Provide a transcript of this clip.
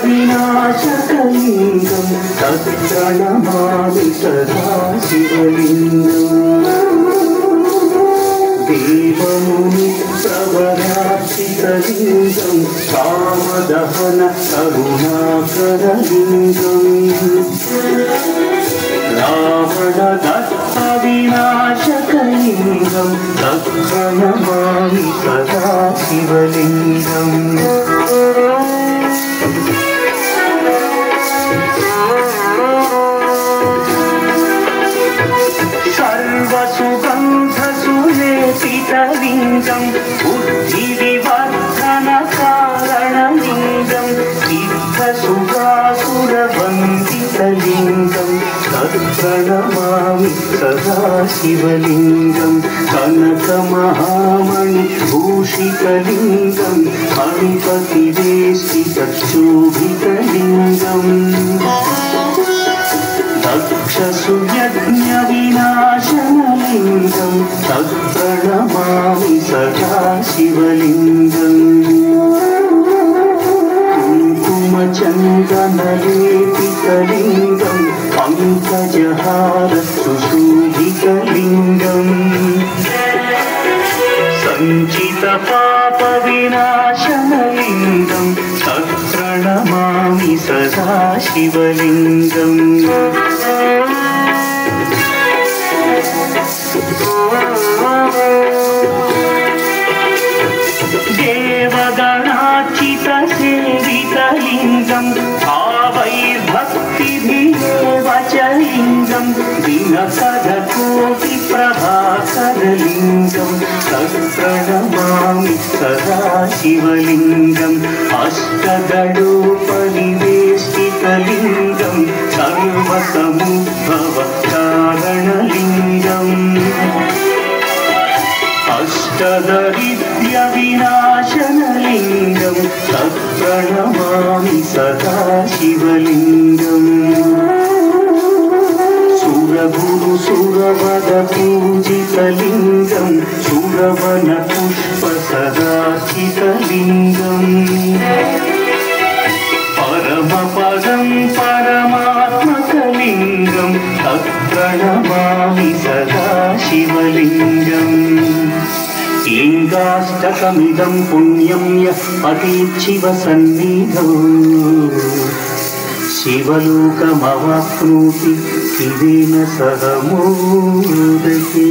विनाशकलिङ्गं तत्प्रणमामि सदा शिवलिङ्गम् देवमुनि प्रवरार्चितलिङ्गं कामदहन करुणाकरलिङ्गम् रावणदत्तविनाशकलिङ्गं तत्प्रणमामि सदा शिवलिङ्गम् सर्वसुगन्धसुलेपितलिङ्गं बुद्धिविवर्धनकारणलिङ्गं सिद्धसुरासुरवन्दितलिङ्गं तत्प्रणमामि सदा शिवलिङ्गं कनकमहामणिभूषितलिङ्गं मणिपतिवेष्टितच्छोभितलिङ्गम् दक्षसुयज्ञविनाशनलिङ्गं तत्प्रणमामि सदा शिवलिङ्गम् कुङ्कुमचन्दनलेपितलिङ्गं पङ्कजहारसुशोभितलिङ्गम् सञ्चितपापविनाशनलिङ्गं तत्प्रणमामि सदा शिवलिङ्गम् देवगणार्चितसेवितलिङ्गं भावैर्भक्तिभिरेव च लिङ्गं दिनकरकोटिप्रभाकरलिङ्गं तत्प्रणमामि सदा शिवलिङ्गम् अष्टदलोपरिवेष्टितलिङ्गं सर्वसमुद्भवकारणलिङ्गम् अष्टदरिद्र्यविनाशनलिङ्गं तत्प्रणमामि सदा शिवलिङ्गम् सुरगुरुसुरवरपूजितलिङ्गं सुरवनपुष्पसदार्चितलिङ्गम् परमपदं परमात्मकलिङ्गं तत्प्रणमामि सदा शिवलिङ्गम् लिङ्गाष्टकमिदं पुण्यं यः पठेत् शिवसन्निधौ शिवलोकमवाप्नोति शिवेन सह मोदते।